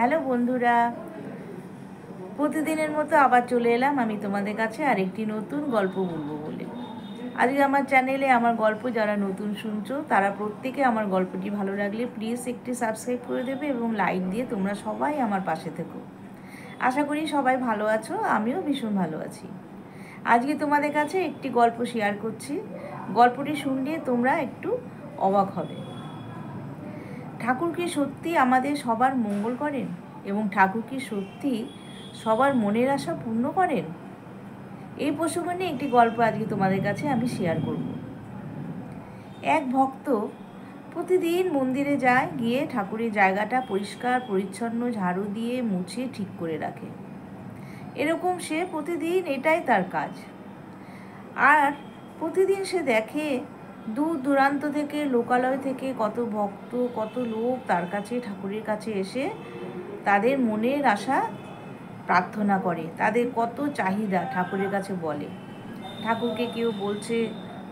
Hello বন্ধুরা, প্রতিদিনের মতো আবার চলে এলাম আমি তোমাদের কাছে আরেকটি নতুন গল্প বলবো বলে। আজকে আমার চ্যানেলে আমার গল্প যারা নতুন শুনছো তারা প্রত্যেকে আমার গল্পটি ভালো লাগলে প্লিজ একটি সাবস্ক্রাইব করে দেবে এবং লাইক দিয়ে তোমরা সবাই আমার পাশে থেকো। আশা করি সবাই ভালো আছো, আমিও ভীষণ ভালো আছি। আজকে তোমাদের কাছে একটি গল্প শেয়ার করছি। গল্পটি শুনলে তোমরা একটু অবাক হবে। ঠাকুর কি সত্যি আমাদের সবার মঙ্গল করেন এবং ঠাকুর কি সত্যি সবার মনের আশা পূর্ণ করেন? এই প্রসঙ্গ নিয়ে একটি গল্প আজকে তোমাদের কাছে আমি শেয়ার করব। এক ভক্ত প্রতিদিন মন্দিরে যায়, গিয়ে ঠাকুরের জায়গাটা পরিষ্কার পরিচ্ছন্ন ঝাড়ু দিয়ে মুছে ঠিক করে রাখে। এরকম সে প্রতিদিন এটাই তার কাজ। আর প্রতিদিন সে দেখে দূর দূরান্ত থেকে, লোকালয় থেকে কত ভক্ত, কত লোক তার কাছে, ঠাকুরের কাছে এসে তাদের মনের আশা প্রার্থনা করে, তাদের কত চাহিদা ঠাকুরের কাছে বলে। ঠাকুরকে কেউ বলছে,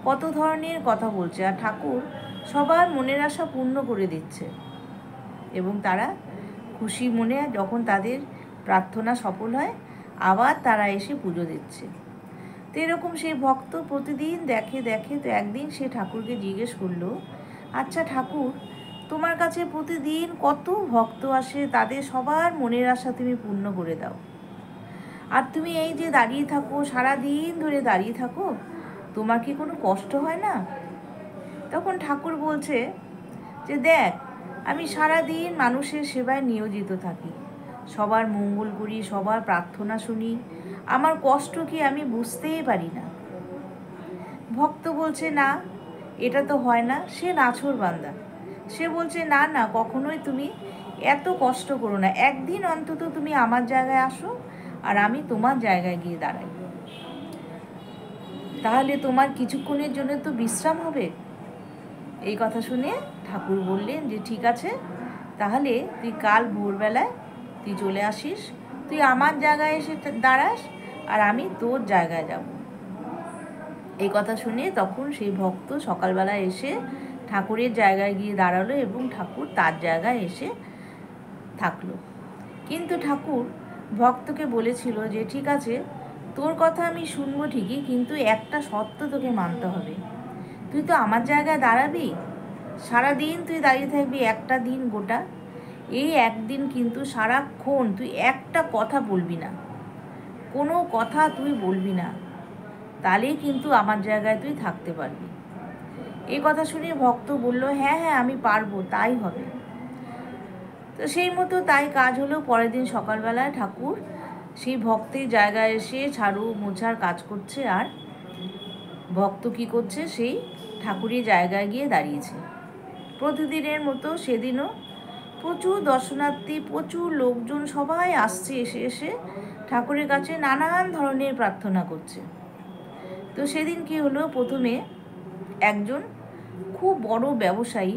কত ধরনের কথা বলছে, আর ঠাকুর সবার মনের আশা পূর্ণ করে দিচ্ছে এবং তারা খুশি মনে যখন তাদের প্রার্থনা সফল হয় আবার তারা এসে পুজো দিচ্ছে। তো এরকম সেই ভক্ত প্রতিদিন দেখে তো একদিন সে ঠাকুরকে জিজ্ঞেস করলো, আচ্ছা ঠাকুর, তোমার কাছে প্রতিদিন কত ভক্ত আসে, তাদের সবার মনের আশা তুমি পূর্ণ করে দাও, আর তুমি এই যে দাঁড়িয়ে থাকো, সারাদিন ধরে দাঁড়িয়ে থাকো, তোমার কি কোনো কষ্ট হয় না? তখন ঠাকুর বলছে যে দেখ, আমি সারাদিন মানুষের সেবায় নিয়োজিত থাকি, সবার মঙ্গল করি, সবার প্রার্থনা শুনি, আমার কষ্ট কি আমি বুঝতেই পারি না। ভক্ত বলছে না, এটা তো হয় না, সে নাছোড়বান্দা। সে বলছে না না, কখনোই তুমি এত কষ্ট করো না, একদিন অন্তত তুমি আমার জায়গায় আসো আর আমি তোমার জায়গায় গিয়ে দাঁড়াই, তাহলে তোমার কিছুক্ষণের জন্য তো বিশ্রাম হবে। এই কথা শুনে ঠাকুর বললেন যে ঠিক আছে, তাহলে তুই কাল ভোরবেলায় তুই চলে আসিস, তুই আমার জায়গায় এসে দাঁড়াস আর আমি তোর জায়গায় যাব। এই কথা শুনে তখন সেই ভক্ত সকালবেলায় এসে ঠাকুরের জায়গায় গিয়ে দাঁড়ালো এবং ঠাকুর তার জায়গায় এসে থাকলো। কিন্তু ঠাকুর ভক্তকে বলেছিল যে ঠিক আছে, তোর কথা আমি শুনবো ঠিকই, কিন্তু একটা শর্ত তোকে মানতে হবে। তুই তো আমার জায়গায় দাঁড়াবি, সারাদিন তুই দাঁড়িয়ে থাকবি, একটা দিন গোটা, এই একদিন কিন্তু সারাক্ষণ তুই একটা কথা বলবি না, কোনো কথা তুই বলবি না, তাহলেই কিন্তু আমার জায়গায় তুই থাকতে পারবি। এই কথা শুনে ভক্ত বলল, হ্যাঁ হ্যাঁ আমি পারবো, তাই হবে। তো সেই মতো তাই কাজ হলো। পরের দিন সকালবেলায় ঠাকুর সেই ভক্তের জায়গায় এসে ঝাড়ু মোছার কাজ করছে, আর ভক্ত কী করছে, সেই ঠাকুরের জায়গায় গিয়ে দাঁড়িয়েছে। প্রতিদিনের মতো সেদিনও প্রচুর দর্শনার্থী, প্রচুর লোকজন সবাই আসছে, এসে এসে ঠাকুরের কাছে নানান ধরনের প্রার্থনা করছে। তো সেদিন কি হলো, প্রথমে একজন খুব বড় ব্যবসায়ী,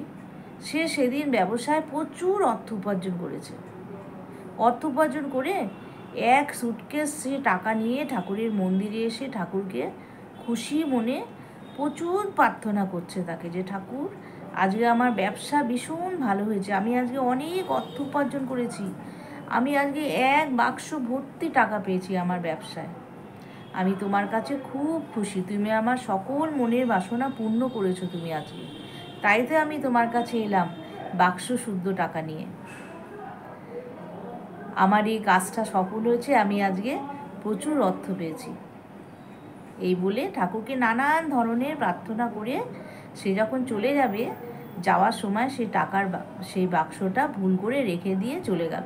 সে সেদিন ব্যবসায় প্রচুর অর্থ উপার্জন করেছে। অর্থ উপার্জন করে এক সুটকেস সে টাকা নিয়ে ঠাকুরের মন্দিরে এসে ঠাকুরকে খুশি মনে প্রচুর প্রার্থনা করছে তাকে, যে ঠাকুর আজকে আমার ব্যবসা ভীষণ ভালো হয়েছে, আমি আজকে অনেক অর্থ উপার্জন করেছি, আমি আজকে এক বাক্স ভর্তি টাকা পেয়েছি আমার ব্যবসায়, আমি তোমার কাছে খুব খুশি, তুমি আমার সকল মনের বাসনা পূর্ণ করেছো তুমি আজকে, তাই তো আমি তোমার কাছে এলাম বাক্স শুদ্ধ টাকা নিয়ে, আমার এই কাজটা সফল হয়েছে, আমি আজকে প্রচুর অর্থ পেয়েছি। এই বলে ঠাকুরকে নানান ধরনের প্রার্থনা করে সে যখন চলে যাবে, যাওয়ার সময় সেই বাক্সটা ভুল করে রেখে দিয়ে চলে গেল।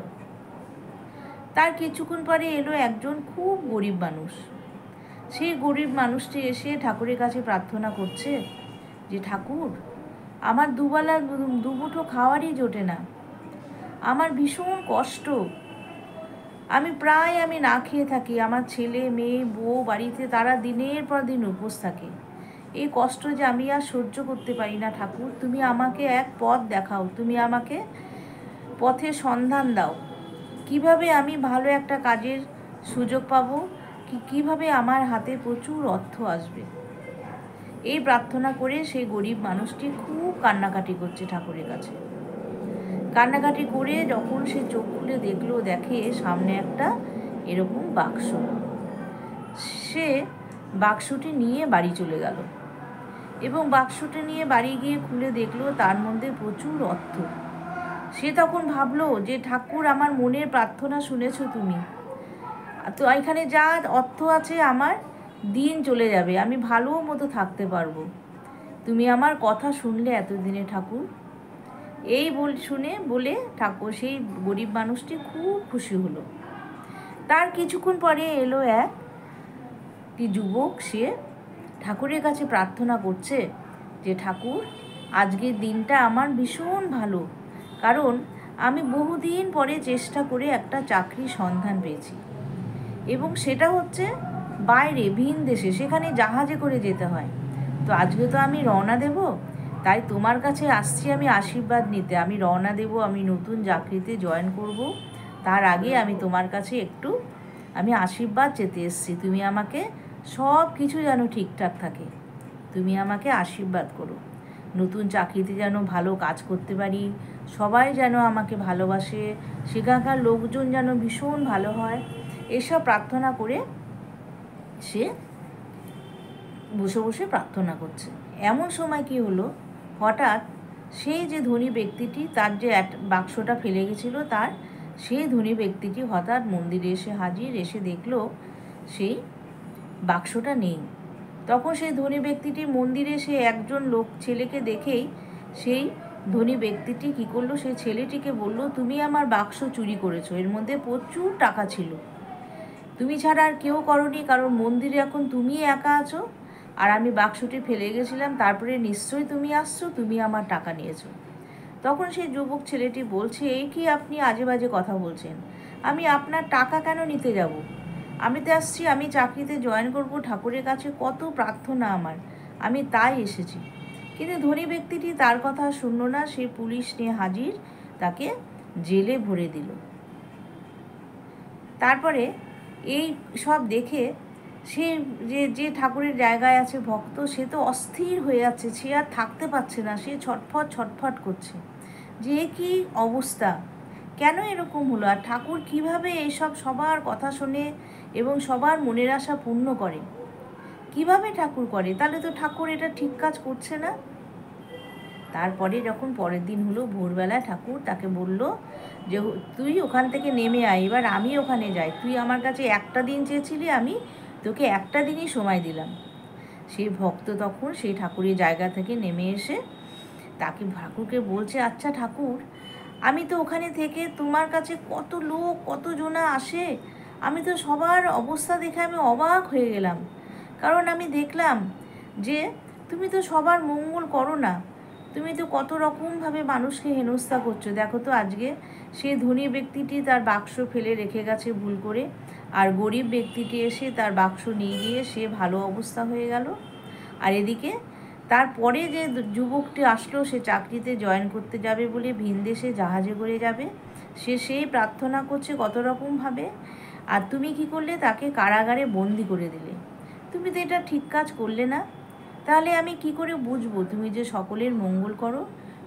তার কিছুক্ষণ পরে এলো একজন খুব গরিব মানুষ। সেই গরিব মানুষটি এসে ঠাকুরের কাছে প্রার্থনা করছে যে ঠাকুর, আমার দুবেলা দুমুঠো খাওয়ারই জোটে না, আমার ভীষণ কষ্ট, আমি না খেয়ে থাকি, আমার ছেলে মেয়ে বউ বাড়িতে তারা দিনের পর দিন উপোস থাকে, এই কষ্ট যে আমি আর সহ্য করতে পারি না ঠাকুর, তুমি আমাকে এক পথ দেখাও, তুমি আমাকে পথের সন্ধান দাও, কিভাবে আমি ভালো একটা কাজের সুযোগ পাবো, কিভাবে আমার হাতে প্রচুর অর্থ আসবে। এই প্রার্থনা করে সেই গরিব মানুষটি খুব কান্নাকাটি করছে ঠাকুরের কাছে। কান্নাকাটি করে যখন সে চোখ খুলে দেখে সামনে একটা এরকম বাক্স। সে বাক্সটি নিয়ে বাড়ি চলে গেল এবং বাক্সটি নিয়ে বাড়ি গিয়ে খুলে দেখলো তার মধ্যে প্রচুর অর্থ। সে তখন ভাবলো যে ঠাকুর, আমার মনের প্রার্থনা শুনেছো তুমি, তো এখানে যা অর্থ আছে আমার দিন চলে যাবে, আমি ভালো মতো থাকতে পারবো, তুমি আমার কথা শুনলে এতদিনে ঠাকুর। এই শুনে বলে ঠাকুর, সেই গরিব মানুষটি খুব খুশি হলো। তার কিছুক্ষণ পরে এলো একটি যুবক, সে ঠাকুরের কাছে প্রার্থনা করছে যে ঠাকুর, আজকের দিনটা আমার ভীষণ ভালো, কারণ আমি বহুদিন পরে চেষ্টা করে একটা চাকরির সন্ধান পেয়েছি এবং সেটা হচ্ছে বাইরে ভিন দেশে, সেখানে জাহাজে করে যেতে হয়। তো আজকে তো আমি রওনা দেব, তাই তোমার কাছে আসছি আমি আশীর্বাদ নিতে। আমি রওনা দেব, আমি নতুন চাকরিতে জয়েন করব, তার আগে আমি তোমার কাছে একটু আমি আশীর্বাদ চেতে এসেছি। তুমি আমাকে সব কিছু যেন ঠিকঠাক থাকে, তুমি আমাকে আশীর্বাদ করো, নতুন চাকরিতে যেন ভালো কাজ করতে পারি, সবাই যেন আমাকে ভালোবাসে, সেখানকার লোকজন যেন ভীষণ ভালো হয়, এসব প্রার্থনা করে সে বসে বসে প্রার্থনা করছে। এমন সময় কি হলো, হঠাৎ সেই যে ধনী ব্যক্তিটি তার যে বাক্সটা ফেলে গেছিলো, তার সেই ধনী ব্যক্তিটি হঠাৎ মন্দিরে এসে হাজির, এসে দেখলো সেই বাক্সটা নেই। তখন সেই ধনী ব্যক্তিটি মন্দিরে এসে একজন ছেলেকে দেখেই সেই ধনী ব্যক্তিটি কী করলো, সেই ছেলেটিকে বলল, তুমি আমার বাক্স চুরি করেছো, এর মধ্যে প্রচুর টাকা ছিল, তুমি ছাড়া আর কেউ করনি, কারণ মন্দিরে এখন তুমি একা আছো, আর আমি বাক্সটি ফেলে গেছিলাম, তারপরে নিশ্চয়ই তুমি আসছো, তুমি আমার টাকা নিয়েছো। তখন সেই যুবক ছেলেটি বলছে, এই কি আপনি আজে বাজে কথা বলছেন, আমি আপনার টাকা কেন নিতে যাব? আমি তো আসছি, আমি চাকরিতে জয়েন করব, ঠাকুরের কাছে কত প্রার্থনা আমার, আমি তাই এসেছি। কিন্তু ধনী ব্যক্তিটি তার কথা শুনল না, সে পুলিশ নিয়ে হাজির, তাকে জেলে ভরে দিল। তারপরে এই সব দেখে সে যে ঠাকুরের জায়গায় আছে ভক্ত, সে তো অস্থির হয়ে যাচ্ছে, সে আর থাকতে পারছে না, সে ছটফট করছে যে কি অবস্থা, কেন এরকম হলো, আর ঠাকুর কিভাবে এইসব সবার কথা শোনে এবং সবার মনের আশা পূর্ণ করে, কিভাবে ঠাকুর করে, তাহলে তো ঠাকুর এটা ঠিক কাজ করছে না। তারপরে যখন পরের দিন হলো, ভোরবেলায় ঠাকুর তাকে বলল যে তুই ওখান থেকে নেমে আয়, এবার আমি ওখানে যাই, তুই আমার কাছে একটা দিন চেয়েছিলি, আমি তোকে একটা দিনই সময় দিলাম। সেই ভক্ত তখন সেই ঠাকুরের জায়গা থেকে নেমে এসে তাকে ঠাকুরকে বলছে, আচ্ছা ঠাকুর, আমি তো ওখানে থেকে তোমার কাছে কত লোক কতজনা আসে, আমি তো সবার অবস্থা দেখে আমি অবাক হয়ে গেলাম, কারণ আমি দেখলাম যে তুমি তো সবার মঙ্গল করো না, তুমি তো কত রকমভাবে মানুষকে হেনস্থা করছো। দেখো তো আজকে সেই ধনী ব্যক্তিটি তার বাক্স ফেলে রেখে গেছে ভুল করে, আর গরিব ব্যক্তিটি এসে তার বাক্স নিয়ে গিয়ে সে ভালো অবস্থা হয়ে গেল। আর এদিকে তারপরে যে যুবকটি আসলো, সে চাকরিতে জয়েন করতে যাবে বলে ভিনদেশে জাহাজে করে যাবে, সে সেই প্রার্থনা করছে কত রকমভাবে, আর তুমি কি করলে, তাকে কারাগারে বন্দি করে দিলে। তুমি তো এটা ঠিক কাজ করলে না, তাহলে আমি কি করে বুঝবো তুমি যে সকলের মঙ্গল করো,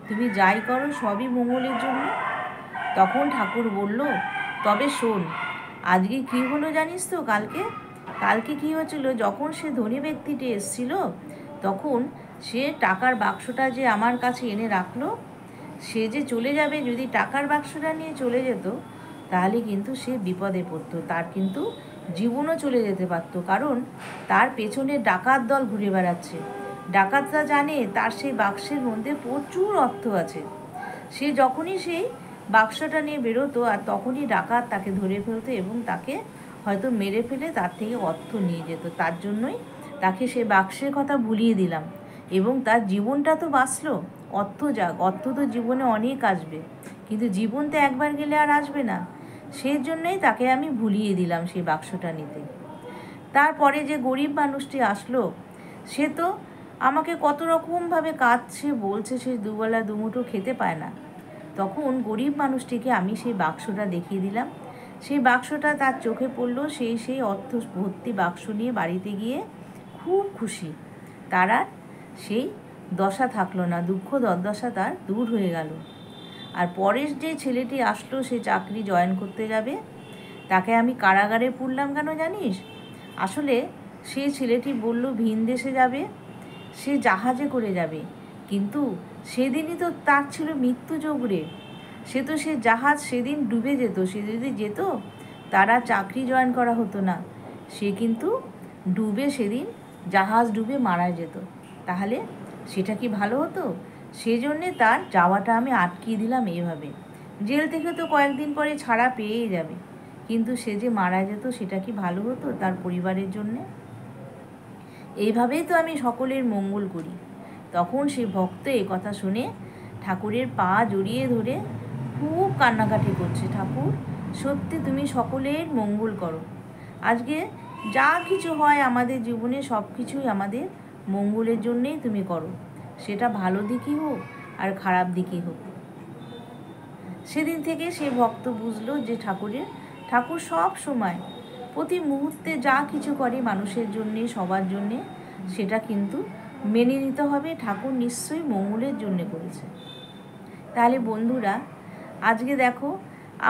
তুমি যাই করো সবই মঙ্গলের জন্য। তখন ঠাকুর বলল, তবে শোন, আজকে কি হলো জানিস তো, কালকে কি হয়েছিল, যখন সে ধনী ব্যক্তিটি এসেছিল, তখন সে টাকার বাক্সটা যে আমার কাছে এনে রাখলো, সে যে চলে যাবে, যদি টাকার বাক্সটা নিয়ে চলে যেত তাহলে কিন্তু সে বিপদে পড়তো, তার কিন্তু জীবনও চলে যেতে পারত, কারণ তার পেছনে ডাকাত দল ঘুরে বেড়াচ্ছে। ডাকাতরা জানে তার সেই বাক্সের মধ্যে প্রচুর অর্থ আছে, সে যখনই সেই বাক্সটা নিয়ে বেরোতো আর তখনই ডাকাত তাকে ধরে ফেলতো এবং তাকে হয়তো মেরে ফেলে তার থেকে অর্থ নিয়ে যেত। তার জন্যই তাকে সে বাক্সের কথা ভুলিয়ে দিলাম এবং তার জীবনটা তো বাঁচলো। অর্থ যাক, অর্থ তো জীবনে অনেক আসবে, কিন্তু জীবন তো একবার গেলে আর আসবে না, সেই জন্যই তাকে আমি ভুলিয়ে দিলাম সেই বাক্সটা নিতে। তারপরে যে গরিব মানুষটি আসলো, সে তো আমাকে কত রকমভাবে কাঁদছে, বলছে সে দুবেলা দুমুঠো খেতে পায় না। তখন গরিব মানুষটিকে আমি সেই বাক্সটা দেখিয়ে দিলাম, সেই বাক্সটা তার চোখে পড়লো, সেই অর্থ ভর্তি বাক্স নিয়ে বাড়িতে গিয়ে খুব খুশি, তার আর সেই দশা থাকলো না, দুঃখ দুর্দশা তার দূর হয়ে গেল। আর পরের যে ছেলেটি আসলো, সে চাকরি জয়েন করতে যাবে, তাকে আমি কারাগারে পুরলাম কেন জানিস? আসলে সেই ছেলেটি বলল ভিন দেশে যাবে, সে জাহাজে করে যাবে, কিন্তু সেদিনই তো তার ছিল মৃত্যুযোগ রে। সে জাহাজ সেদিন ডুবে যেত, সে যদি যেত তারা চাকরি জয়েন করা হতো না, সে কিন্তু ডুবে সেদিন জাহাজ ডুবে মারা যেত। তাহলে সেটা কি ভালো হতো? সেজন্যে তার যাওয়াটা আমি আটকিয়ে দিলাম এভাবে। জেল থেকে তো কয়েকদিন পরে ছাড়া পেয়েই যাবে, কিন্তু সে যে মারা যেত সেটা কি ভালো হতো তার পরিবারের জন্যে? এইভাবেই তো আমি সকলের মঙ্গল করি। তখন সে ভক্ত এ কথা শুনে ঠাকুরের পা জড়িয়ে ধরে খুব কান্নাকাটি করছে, ঠাকুর সত্যি তুমি সকলের মঙ্গল করো। আজকে যা কিছু হয় আমাদের জীবনে সব কিছুই আমাদের মঙ্গলের জন্যেই তুমি করো, সেটা ভালো দিকই হোক আর খারাপ দিকই হোক। সেদিন থেকে সে ভক্ত বুঝলো যে ঠাকুর সব সময় প্রতি মুহূর্তে যা কিছু করে মানুষের জন্যে, সবার জন্যে, সেটা কিন্তু মেনে নিতে হবে, ঠাকুর নিশ্চয়ই মঙ্গলের জন্যে করেছে। তাহলে বন্ধুরা, আজকে দেখো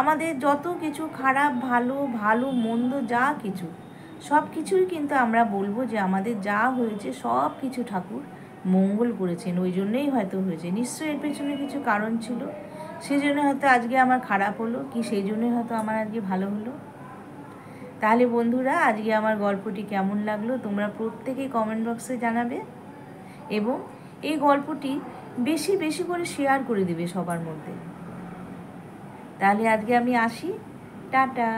আমাদের যত কিছু খারাপ ভালো ভালো মন্দ যা কিছু, সব কিছুই কিন্তু আমরা বলবো যে আমাদের যা হয়েছে সব কিছু ঠাকুর মঙ্গল করেছেন, ওই জন্যই হয়তো হয়েছে। নিশ্চয়ই এর পেছনে কিছু কারণ ছিল, সেই জন্য হয়তো আজকে আমার খারাপ হলো, কি সেই জন্যই হয়তো আমার আজকে ভালো হলো। তাহলে বন্ধুরা, আজকে আমার গল্পটি কেমন লাগলো তোমরা প্রত্যেকেই কমেন্ট বক্সে জানাবে, এবং এই গল্পটি বেশি বেশি করে শেয়ার করে দেবে সবার মধ্যে। তাহলে আজকে আমি আসি, টাটা।